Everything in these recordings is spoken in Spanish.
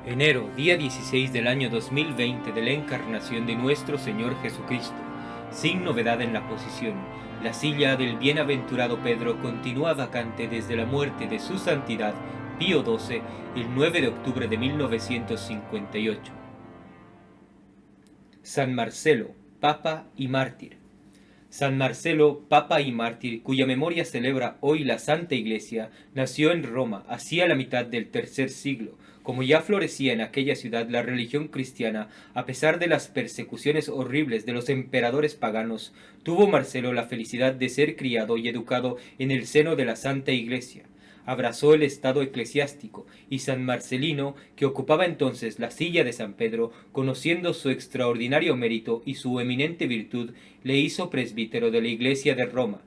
Enero, día 16 del año 2020 de la encarnación de nuestro Señor Jesucristo. Sin novedad en la posición, la silla del bienaventurado Pedro continúa vacante desde la muerte de su santidad Pío XII el 9 de octubre de 1958. San Marcelo, Papa y Mártir. San Marcelo, Papa y Mártir, cuya memoria celebra hoy la Santa Iglesia, nació en Roma hacia la mitad del tercer siglo. Como ya florecía en aquella ciudad la religión cristiana, a pesar de las persecuciones horribles de los emperadores paganos, tuvo Marcelo la felicidad de ser criado y educado en el seno de la Santa Iglesia. Abrazó el estado eclesiástico, y San Marcelino, que ocupaba entonces la silla de San Pedro, conociendo su extraordinario mérito y su eminente virtud, le hizo presbítero de la Iglesia de Roma.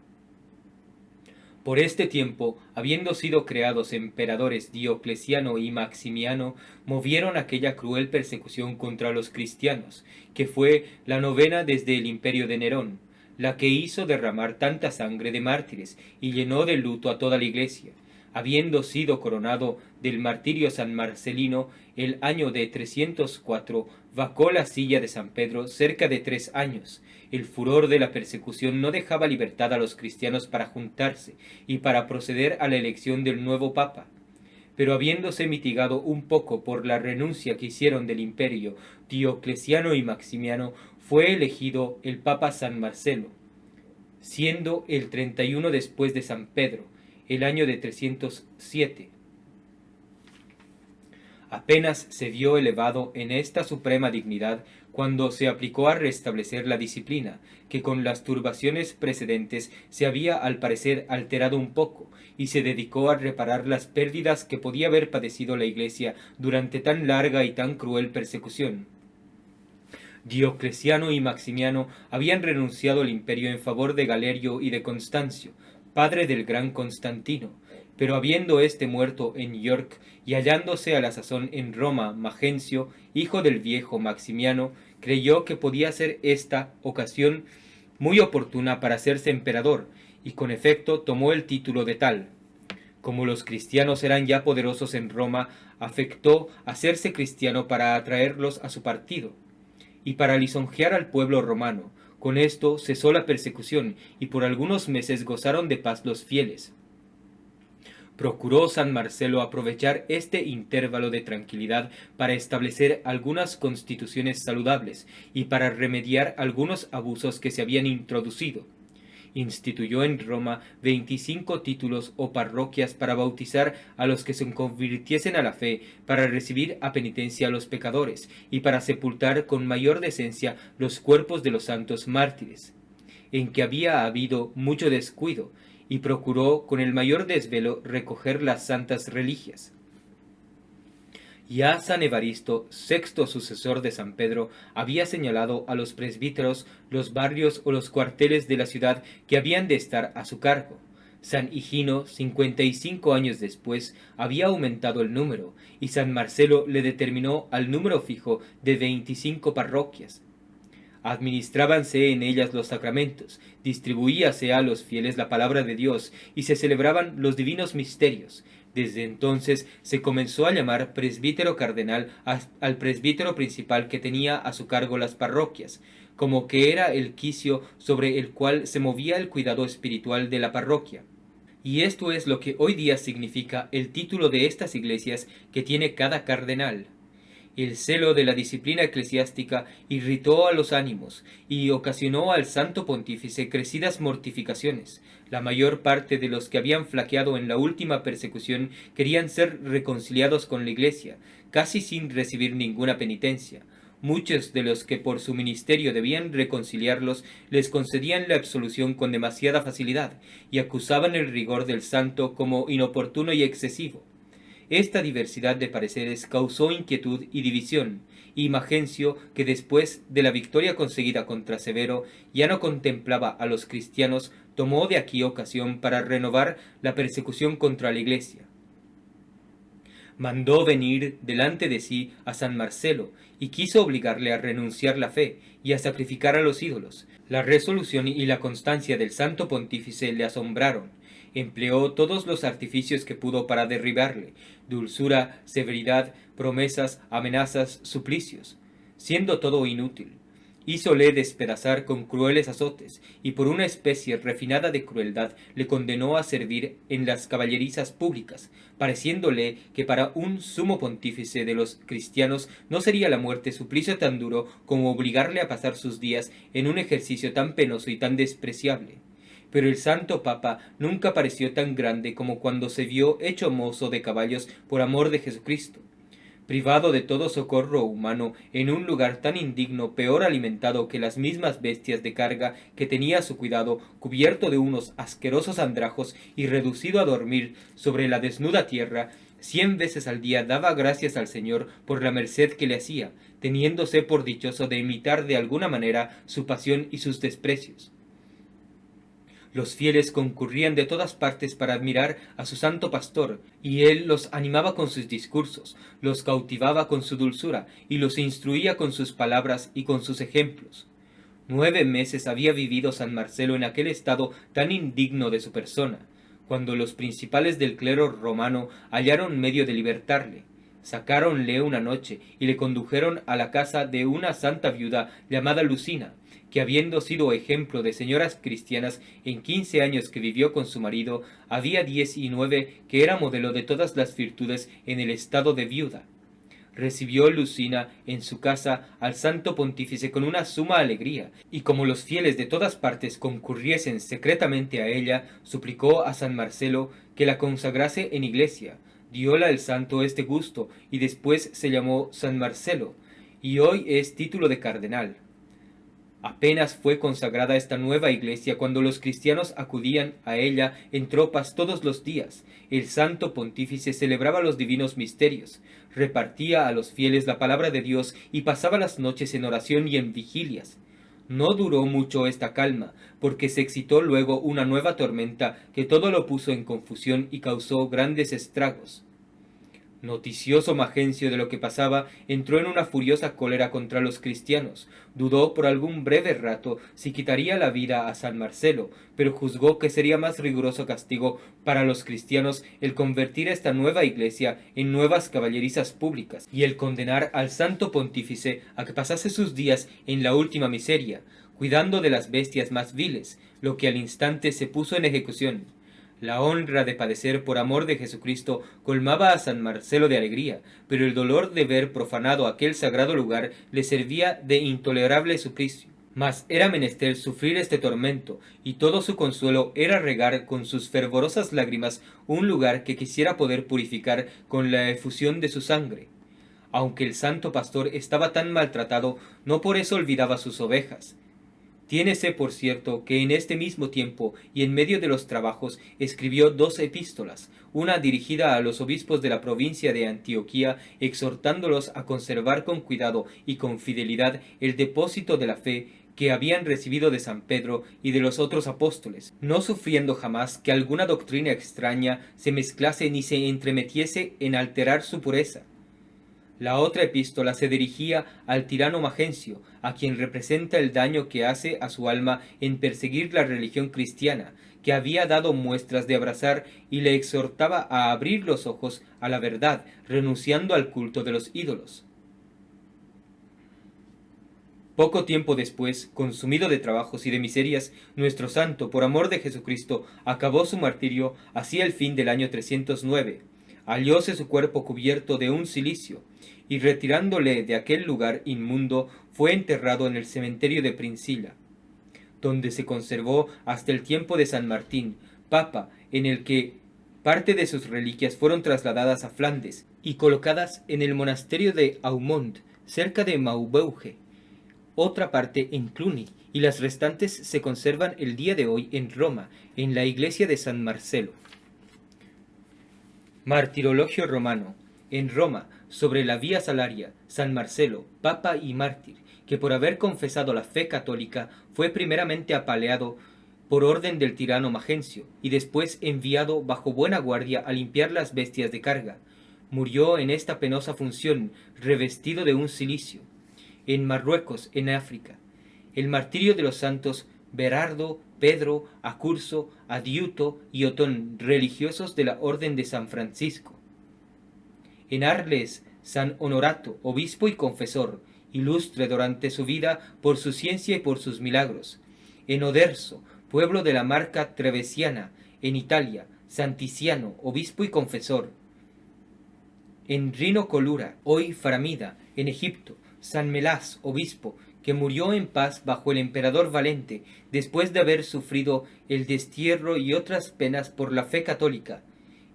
Por este tiempo, habiendo sido creados emperadores Diocleciano y Maximiano, movieron aquella cruel persecución contra los cristianos, que fue la novena desde el imperio de Nerón, la que hizo derramar tanta sangre de mártires y llenó de luto a toda la Iglesia. Habiendo sido coronado del martirio San Marcelino el año de 304, vacó la silla de San Pedro cerca de 3 años. El furor de la persecución no dejaba libertad a los cristianos para juntarse y para proceder a la elección del nuevo papa. Pero habiéndose mitigado un poco por la renuncia que hicieron del imperio Diocleciano y Maximiano, fue elegido el papa San Marcelo, siendo el 31 después de San Pedro, el año de 307. Apenas se vio elevado en esta suprema dignidad cuando se aplicó a restablecer la disciplina, que con las turbaciones precedentes se había al parecer alterado un poco, y se dedicó a reparar las pérdidas que podía haber padecido la Iglesia durante tan larga y tan cruel persecución. Diocleciano y Maximiano habían renunciado al imperio en favor de Galerio y de Constancio, padre del gran Constantino, pero habiendo éste muerto en York y hallándose a la sazón en Roma Magencio, hijo del viejo Maximiano, creyó que podía ser esta ocasión muy oportuna para hacerse emperador, y con efecto tomó el título de tal. Como los cristianos eran ya poderosos en Roma, afectó hacerse cristiano para atraerlos a su partido y para lisonjear al pueblo romano. Con esto cesó la persecución, y por algunos meses gozaron de paz los fieles. Procuró San Marcelo aprovechar este intervalo de tranquilidad para establecer algunas constituciones saludables y para remediar algunos abusos que se habían introducido. Instituyó en Roma 25 títulos o parroquias para bautizar a los que se convirtiesen a la fe, para recibir a penitencia a los pecadores y para sepultar con mayor decencia los cuerpos de los santos mártires, en que había habido mucho descuido, y procuró con el mayor desvelo recoger las santas reliquias. Ya San Evaristo, sexto sucesor de San Pedro, había señalado a los presbíteros los barrios o los cuarteles de la ciudad que habían de estar a su cargo. San Higino, 55 años después, había aumentado el número, y San Marcelo le determinó al número fijo de 25 parroquias. Administrábanse en ellas los sacramentos, distribuíase a los fieles la palabra de Dios, y se celebraban los divinos misterios. Desde entonces se comenzó a llamar presbítero cardenal al presbítero principal que tenía a su cargo las parroquias, como que era el quicio sobre el cual se movía el cuidado espiritual de la parroquia. Y esto es lo que hoy día significa el título de estas iglesias que tiene cada cardenal. El celo de la disciplina eclesiástica irritó a los ánimos y ocasionó al santo pontífice crecidas mortificaciones. La mayor parte de los que habían flaqueado en la última persecución querían ser reconciliados con la Iglesia, casi sin recibir ninguna penitencia. Muchos de los que por su ministerio debían reconciliarlos les concedían la absolución con demasiada facilidad y acusaban el rigor del santo como inoportuno y excesivo. Esta diversidad de pareceres causó inquietud y división, y Magencio, que después de la victoria conseguida contra Severo ya no contemplaba a los cristianos, tomó de aquí ocasión para renovar la persecución contra la Iglesia. Mandó venir delante de sí a San Marcelo, y quiso obligarle a renunciar la fe y a sacrificar a los ídolos. La resolución y la constancia del santo pontífice le asombraron. empleó todos los artificios que pudo para derribarle: dulzura, severidad, promesas, amenazas, suplicios. Siendo todo inútil, hízole despedazar con crueles azotes, y por una especie refinada de crueldad le condenó a servir en las caballerizas públicas, pareciéndole que para un sumo pontífice de los cristianos no sería la muerte suplicio tan duro como obligarle a pasar sus días en un ejercicio tan penoso y tan despreciable. Pero el santo papa nunca pareció tan grande como cuando se vio hecho mozo de caballos por amor de Jesucristo. Privado de todo socorro humano, en un lugar tan indigno, peor alimentado que las mismas bestias de carga que tenía a su cuidado, cubierto de unos asquerosos andrajos y reducido a dormir sobre la desnuda tierra, 100 veces al día daba gracias al Señor por la merced que le hacía, teniéndose por dichoso de imitar de alguna manera su pasión y sus desprecios. Los fieles concurrían de todas partes para admirar a su santo pastor, y él los animaba con sus discursos, los cautivaba con su dulzura, y los instruía con sus palabras y con sus ejemplos. 9 meses había vivido San Marcelo en aquel estado tan indigno de su persona, cuando los principales del clero romano hallaron medio de libertarle. Sacáronle una noche y le condujeron a la casa de una santa viuda llamada Lucina, que habiendo sido ejemplo de señoras cristianas en 15 años que vivió con su marido, había 19 que era modelo de todas las virtudes en el estado de viuda. Recibió Lucina en su casa al santo pontífice con una suma alegría, y como los fieles de todas partes concurriesen secretamente a ella, suplicó a San Marcelo que la consagrase en iglesia. Dióla el santo este gusto, y después se llamó San Marcelo, y hoy es título de cardenal. Apenas fue consagrada esta nueva iglesia cuando los cristianos acudían a ella en tropas todos los días. El santo pontífice celebraba los divinos misterios, repartía a los fieles la palabra de Dios y pasaba las noches en oración y en vigilias. No duró mucho esta calma, porque se excitó luego una nueva tormenta que todo lo puso en confusión y causó grandes estragos. Noticioso Magencio de lo que pasaba, entró en una furiosa cólera contra los cristianos. Dudó por algún breve rato si quitaría la vida a San Marcelo, pero juzgó que sería más riguroso castigo para los cristianos el convertir a esta nueva iglesia en nuevas caballerizas públicas, y el condenar al santo pontífice a que pasase sus días en la última miseria, cuidando de las bestias más viles, lo que al instante se puso en ejecución. La honra de padecer por amor de Jesucristo colmaba a San Marcelo de alegría, pero el dolor de ver profanado aquel sagrado lugar le servía de intolerable suplicio. Mas era menester sufrir este tormento, y todo su consuelo era regar con sus fervorosas lágrimas un lugar que quisiera poder purificar con la efusión de su sangre. Aunque el santo pastor estaba tan maltratado, no por eso olvidaba sus ovejas. Tiénese por cierto que en este mismo tiempo y en medio de los trabajos escribió 2 epístolas, una dirigida a los obispos de la provincia de Antioquía, exhortándolos a conservar con cuidado y con fidelidad el depósito de la fe que habían recibido de San Pedro y de los otros apóstoles, no sufriendo jamás que alguna doctrina extraña se mezclase ni se entremetiese en alterar su pureza. La otra epístola se dirigía al tirano Magencio, a quien representa el daño que hace a su alma en perseguir la religión cristiana, que había dado muestras de abrazar, y le exhortaba a abrir los ojos a la verdad, renunciando al culto de los ídolos. Poco tiempo después, consumido de trabajos y de miserias, nuestro santo, por amor de Jesucristo, acabó su martirio hacia el fin del año 309. Hallóse su cuerpo cubierto de un cilicio, y retirándole de aquel lugar inmundo, fue enterrado en el cementerio de Princilla, donde se conservó hasta el tiempo de San Martín, papa, en el que parte de sus reliquias fueron trasladadas a Flandes y colocadas en el monasterio de Aumont, cerca de Maubeuge, otra parte en Cluny, y las restantes se conservan el día de hoy en Roma, en la iglesia de San Marcelo. Martirologio romano. En Roma, sobre la Vía Salaria, San Marcelo, papa y mártir, que por haber confesado la fe católica fue primeramente apaleado por orden del tirano Magencio, y después enviado bajo buena guardia a limpiar las bestias de carga, murió en esta penosa función, revestido de un cilicio. En Marruecos, en África. El martirio de los santos Berardo, Pedro, Acurso, Adiuto y Otón, religiosos de la Orden de San Francisco. En Arles, San Honorato, obispo y confesor, ilustre durante su vida por su ciencia y por sus milagros. En Oderzo, pueblo de la Marca Trevesiana, en Italia, San Tiziano, obispo y confesor. En Rino Colura, hoy Faramida, en Egipto, San Melas, obispo, que murió en paz bajo el emperador Valente, después de haber sufrido el destierro y otras penas por la fe católica.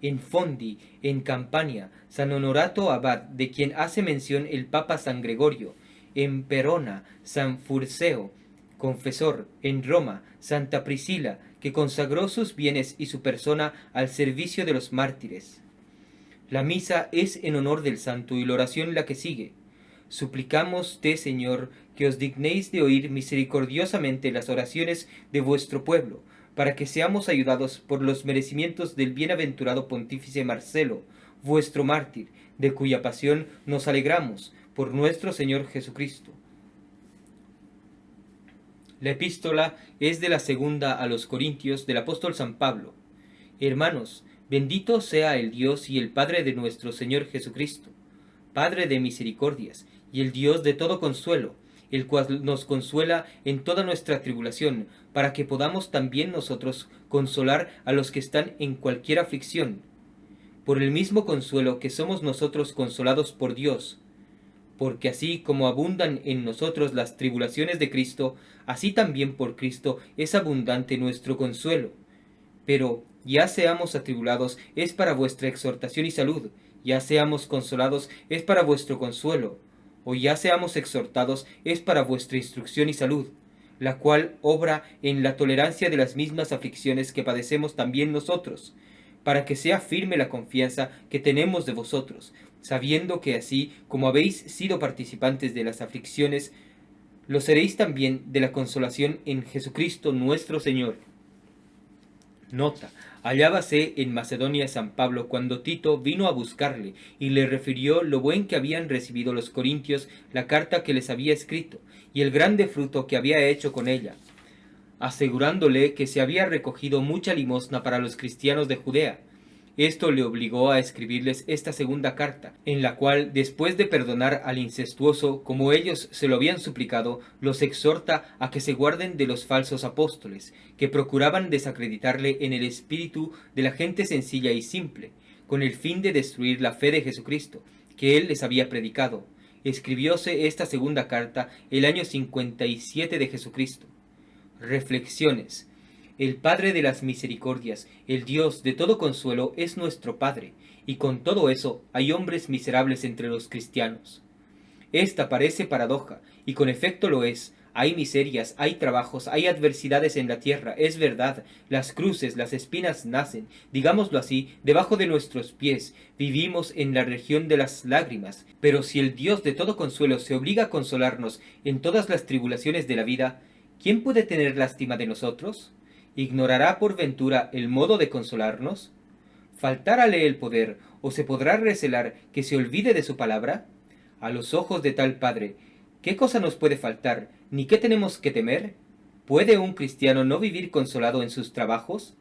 En Fondi, en Campania, San Honorato Abad, de quien hace mención el Papa San Gregorio. En Perona, San Furceo, confesor. En Roma, Santa Priscila, que consagró sus bienes y su persona al servicio de los mártires. La misa es en honor del santo y la oración la que sigue. Suplicamos te, Señor, que os dignéis de oír misericordiosamente las oraciones de vuestro pueblo, para que seamos ayudados por los merecimientos del bienaventurado pontífice Marcelo, vuestro mártir, de cuya pasión nos alegramos, por nuestro Señor Jesucristo. La epístola es de la segunda a los Corintios del apóstol San Pablo. Hermanos, bendito sea el Dios y el Padre de nuestro Señor Jesucristo, Padre de misericordias, y el Dios de todo consuelo, el cual nos consuela en toda nuestra tribulación, para que podamos también nosotros consolar a los que están en cualquier aflicción, por el mismo consuelo que somos nosotros consolados por Dios. Porque así como abundan en nosotros las tribulaciones de Cristo, así también por Cristo es abundante nuestro consuelo. Pero ya seamos atribulados es para vuestra exhortación y salud, ya seamos consolados es para vuestro consuelo, o ya seamos exhortados es para vuestra instrucción y salud, la cual obra en la tolerancia de las mismas aflicciones que padecemos también nosotros, para que sea firme la confianza que tenemos de vosotros, sabiendo que así como habéis sido participantes de las aflicciones, lo seréis también de la consolación en Jesucristo nuestro Señor. Nota: hallábase en Macedonia San Pablo cuando Tito vino a buscarle y le refirió lo buen que habían recibido los corintios la carta que les había escrito y el grande fruto que había hecho con ella, asegurándole que se había recogido mucha limosna para los cristianos de Judea. Esto le obligó a escribirles esta segunda carta, en la cual, después de perdonar al incestuoso, como ellos se lo habían suplicado, los exhorta a que se guarden de los falsos apóstoles, que procuraban desacreditarle en el espíritu de la gente sencilla y simple, con el fin de destruir la fe de Jesucristo, que él les había predicado. Escribióse esta segunda carta el año 57 de Jesucristo. Reflexiones. El Padre de las misericordias, el Dios de todo consuelo, es nuestro Padre, y con todo eso hay hombres miserables entre los cristianos. Esta parece paradoja, y con efecto lo es. Hay miserias, hay trabajos, hay adversidades en la tierra, es verdad. Las cruces, las espinas nacen, digámoslo así, debajo de nuestros pies. Vivimos en la región de las lágrimas. Pero si el Dios de todo consuelo se obliga a consolarnos en todas las tribulaciones de la vida, ¿quién puede tener lástima de nosotros? ¿Ignorará por ventura el modo de consolarnos? ¿Faltárale el poder, o se podrá recelar que se olvide de su palabra? A los ojos de tal Padre, ¿qué cosa nos puede faltar, ni qué tenemos que temer? ¿Puede un cristiano no vivir consolado en sus trabajos?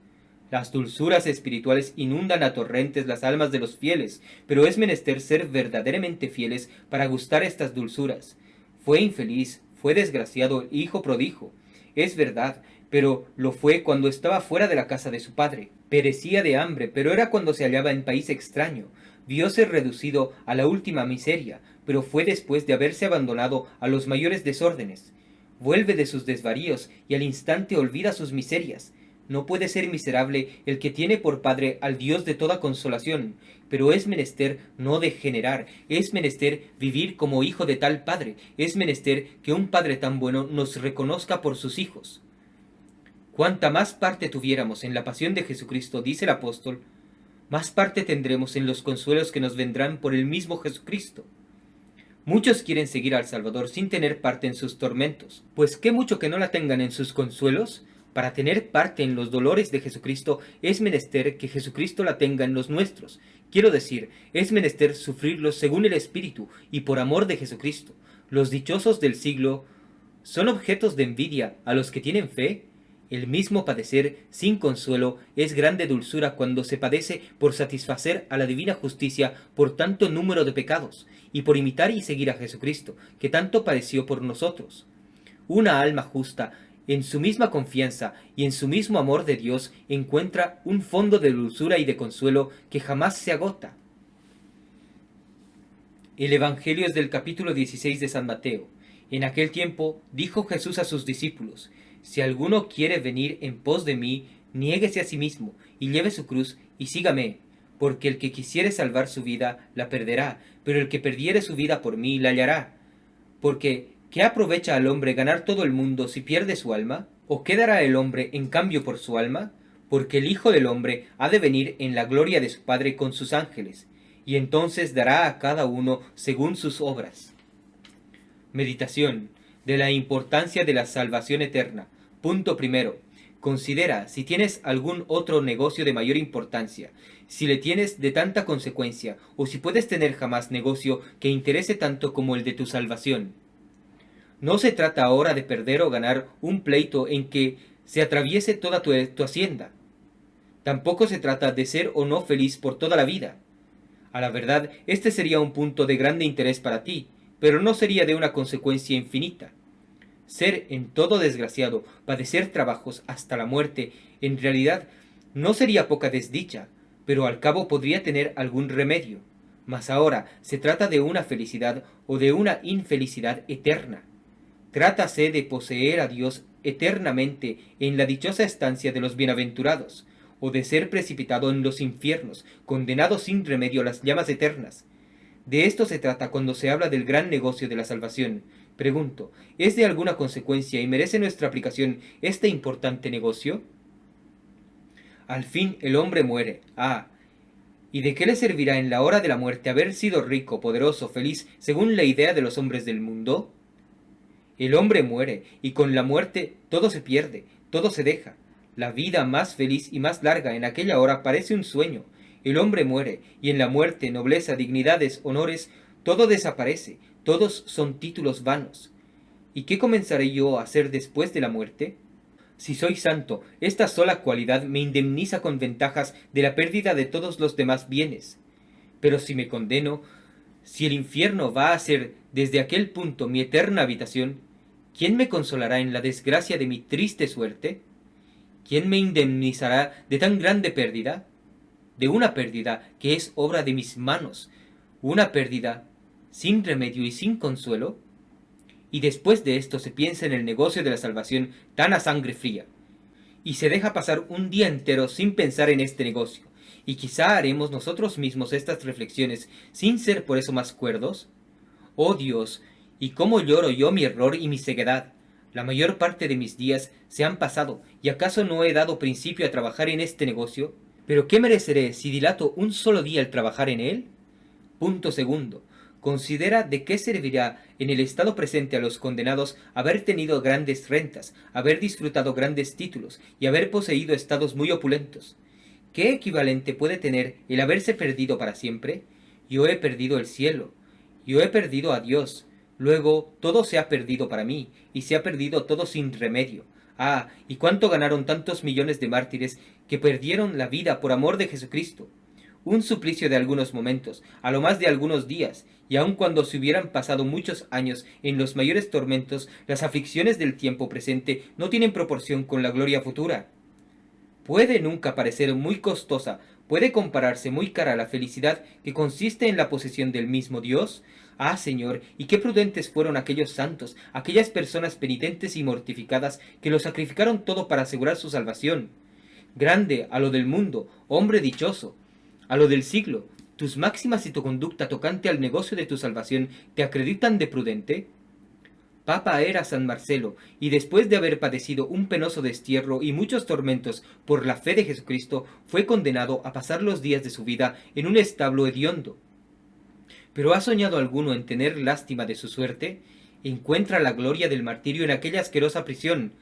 Las dulzuras espirituales inundan a torrentes las almas de los fieles, pero es menester ser verdaderamente fieles para gustar estas dulzuras. Fue infeliz, fue desgraciado el hijo prodigo, es verdad, pero lo fue cuando estaba fuera de la casa de su padre. Perecía de hambre, pero era cuando se hallaba en país extraño. Vióse reducido a la última miseria, pero fue después de haberse abandonado a los mayores desórdenes. Vuelve de sus desvaríos y al instante olvida sus miserias. No puede ser miserable el que tiene por padre al Dios de toda consolación, pero es menester no degenerar, es menester vivir como hijo de tal padre, es menester que un padre tan bueno nos reconozca por sus hijos. Cuanta más parte tuviéramos en la pasión de Jesucristo, dice el apóstol, más parte tendremos en los consuelos que nos vendrán por el mismo Jesucristo. Muchos quieren seguir al Salvador sin tener parte en sus tormentos, pues qué mucho que no la tengan en sus consuelos. Para tener parte en los dolores de Jesucristo es menester que Jesucristo la tenga en los nuestros. Quiero decir, es menester sufrirlos según el Espíritu y por amor de Jesucristo. Los dichosos del siglo son objetos de envidia a los que tienen fe. El mismo padecer sin consuelo es grande dulzura cuando se padece por satisfacer a la divina justicia por tanto número de pecados, y por imitar y seguir a Jesucristo, que tanto padeció por nosotros. Una alma justa, en su misma confianza y en su mismo amor de Dios, encuentra un fondo de dulzura y de consuelo que jamás se agota. El Evangelio es del capítulo 16 de San Mateo. En aquel tiempo dijo Jesús a sus discípulos: Si alguno quiere venir en pos de mí, niéguese a sí mismo, y lleve su cruz, y sígame. Porque el que quisiere salvar su vida, la perderá, pero el que perdiere su vida por mí, la hallará. Porque, ¿qué aprovecha al hombre ganar todo el mundo si pierde su alma? ¿O qué dará el hombre en cambio por su alma? Porque el Hijo del Hombre ha de venir en la gloria de su Padre con sus ángeles, y entonces dará a cada uno según sus obras. Meditación de la importancia de la salvación eterna. Punto primero. Considera si tienes algún otro negocio de mayor importancia, si le tienes de tanta consecuencia, o si puedes tener jamás negocio que interese tanto como el de tu salvación. No se trata ahora de perder o ganar un pleito en que se atraviese toda tu hacienda. Tampoco se trata de ser o no feliz por toda la vida. A la verdad, este sería un punto de grande interés para ti, pero no sería de una consecuencia infinita. Ser en todo desgraciado, padecer trabajos hasta la muerte, en realidad no sería poca desdicha, pero al cabo podría tener algún remedio. Mas ahora se trata de una felicidad o de una infelicidad eterna. Trátase de poseer a Dios eternamente en la dichosa estancia de los bienaventurados, o de ser precipitado en los infiernos, condenado sin remedio a las llamas eternas. De esto se trata cuando se habla del gran negocio de la salvación. Pregunto, ¿es de alguna consecuencia y merece nuestra aplicación este importante negocio? Al fin el hombre muere. ¿Y de qué le servirá en la hora de la muerte haber sido rico, poderoso, feliz, según la idea de los hombres del mundo? El hombre muere, y con la muerte todo se pierde, todo se deja. La vida más feliz y más larga en aquella hora parece un sueño. El hombre muere, y en la muerte, nobleza, dignidades, honores, todo desaparece, todos son títulos vanos. ¿Y qué comenzaré yo a hacer después de la muerte? Si soy santo, esta sola cualidad me indemniza con ventajas de la pérdida de todos los demás bienes. Pero si me condeno, si el infierno va a ser desde aquel punto mi eterna habitación, ¿quién me consolará en la desgracia de mi triste suerte? ¿Quién me indemnizará de tan grande pérdida? De una pérdida que es obra de mis manos, una pérdida sin remedio y sin consuelo. Y después de esto se piensa en el negocio de la salvación tan a sangre fría, y se deja pasar un día entero sin pensar en este negocio, y quizá haremos nosotros mismos estas reflexiones sin ser por eso más cuerdos. Oh Dios, y cómo lloro yo mi error y mi ceguedad. La mayor parte de mis días se han pasado, y acaso no he dado principio a trabajar en este negocio. ¿Pero qué mereceré si dilato un solo día el trabajar en él? Punto segundo. Considera de qué servirá en el estado presente a los condenados haber tenido grandes rentas, haber disfrutado grandes títulos y haber poseído estados muy opulentos. ¿Qué equivalente puede tener el haberse perdido para siempre? Yo he perdido el cielo, yo he perdido a Dios, luego todo se ha perdido para mí, y se ha perdido todo sin remedio. ¿Y cuánto ganaron tantos millones de mártires que perdieron la vida por amor de Jesucristo? Un suplicio de algunos momentos, a lo más de algunos días, y aun cuando se hubieran pasado muchos años en los mayores tormentos, las aflicciones del tiempo presente no tienen proporción con la gloria futura. Puede nunca parecer muy costosa, puede compararse muy cara la felicidad que consiste en la posesión del mismo Dios. Señor, y qué prudentes fueron aquellos santos, aquellas personas penitentes y mortificadas que lo sacrificaron todo para asegurar su salvación. Grande a lo del mundo, hombre dichoso, a lo del siglo, ¿tus máximas y tu conducta tocante al negocio de tu salvación te acreditan de prudente? Papa era San Marcelo, y después de haber padecido un penoso destierro y muchos tormentos por la fe de Jesucristo, fue condenado a pasar los días de su vida en un establo hediondo. ¿Pero ha soñado alguno en tener lástima de su suerte? Encuentra la gloria del martirio en aquella asquerosa prisión.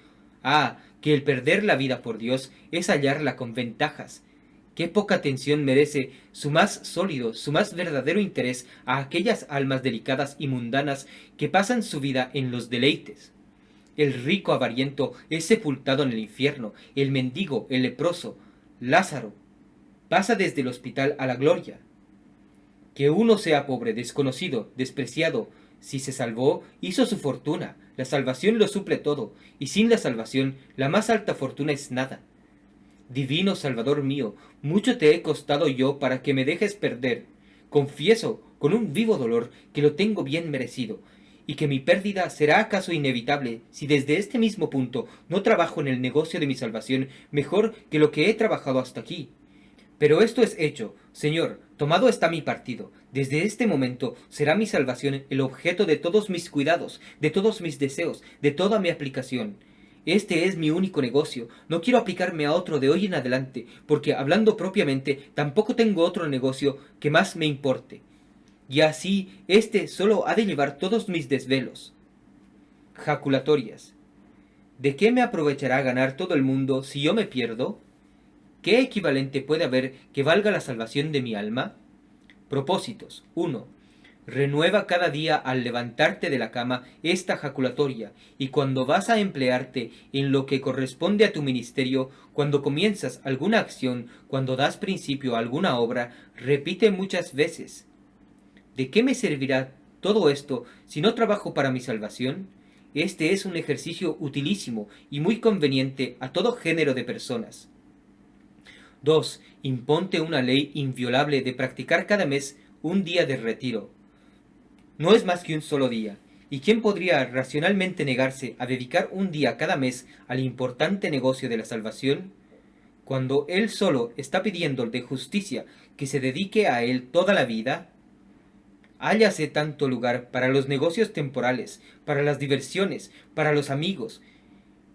Que el perder la vida por Dios es hallarla con ventajas. Qué poca atención merece su más sólido, su más verdadero interés a aquellas almas delicadas y mundanas que pasan su vida en los deleites. El rico avariento es sepultado en el infierno, el mendigo, el leproso, Lázaro, pasa desde el hospital a la gloria. Que uno sea pobre, desconocido, despreciado, si se salvó, hizo su fortuna, la salvación lo suple todo, y sin la salvación, la más alta fortuna es nada. Divino Salvador mío, mucho te he costado yo para que me dejes perder. Confieso, con un vivo dolor, que lo tengo bien merecido, y que mi pérdida será acaso inevitable si desde este mismo punto no trabajo en el negocio de mi salvación mejor que lo que he trabajado hasta aquí. Pero esto es hecho, Señor, tomado está mi partido. Desde este momento será mi salvación el objeto de todos mis cuidados, de todos mis deseos, de toda mi aplicación. Este es mi único negocio. No quiero aplicarme a otro de hoy en adelante, porque hablando propiamente, tampoco tengo otro negocio que más me importe. Y así, este solo ha de llevar todos mis desvelos. Jaculatorias. ¿De qué me aprovechará ganar todo el mundo si yo me pierdo? ¿Qué equivalente puede haber que valga la salvación de mi alma? Propósitos. 1. Renueva cada día al levantarte de la cama esta jaculatoria, y cuando vas a emplearte en lo que corresponde a tu ministerio, cuando comienzas alguna acción, cuando das principio a alguna obra, repite muchas veces: ¿de qué me servirá todo esto si no trabajo para mi salvación? Este es un ejercicio utilísimo y muy conveniente a todo género de personas. 2. Imponte una ley inviolable de practicar cada mes un día de retiro. No es más que un solo día, ¿y quién podría racionalmente negarse a dedicar un día cada mes al importante negocio de la salvación? Cuando él solo está pidiendo de justicia que se dedique a él toda la vida, hállase tanto lugar para los negocios temporales, para las diversiones, para los amigos,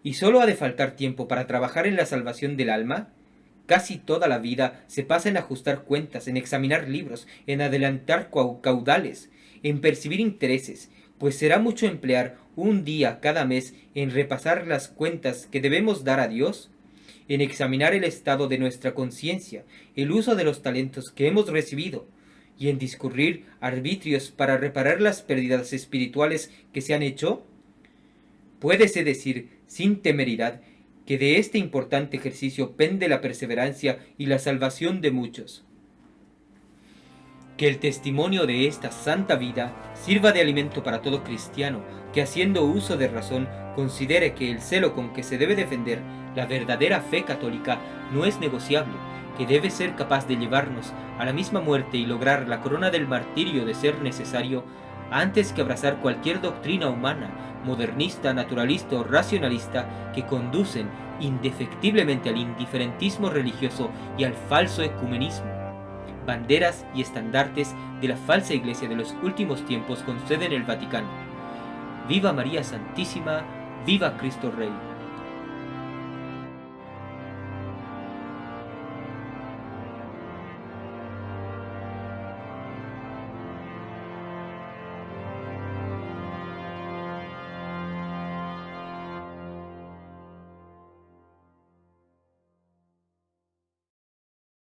y solo ha de faltar tiempo para trabajar en la salvación del alma. Casi toda la vida se pasa en ajustar cuentas, en examinar libros, en adelantar caudales, en percibir intereses, pues será mucho emplear un día cada mes en repasar las cuentas que debemos dar a Dios, en examinar el estado de nuestra conciencia, el uso de los talentos que hemos recibido, y en discurrir arbitrios para reparar las pérdidas espirituales que se han hecho. Puédese decir, sin temeridad, que de este importante ejercicio pende la perseverancia y la salvación de muchos. Que el testimonio de esta santa vida sirva de alimento para todo cristiano que, haciendo uso de razón, considere que el celo con que se debe defender la verdadera fe católica no es negociable, que debe ser capaz de llevarnos a la misma muerte y lograr la corona del martirio de ser necesario, antes que abrazar cualquier doctrina humana, modernista, naturalista o racionalista, que conducen indefectiblemente al indiferentismo religioso y al falso ecumenismo. Banderas y estandartes de la falsa iglesia de los últimos tiempos con sede en el Vaticano. ¡Viva María Santísima! ¡Viva Cristo Rey!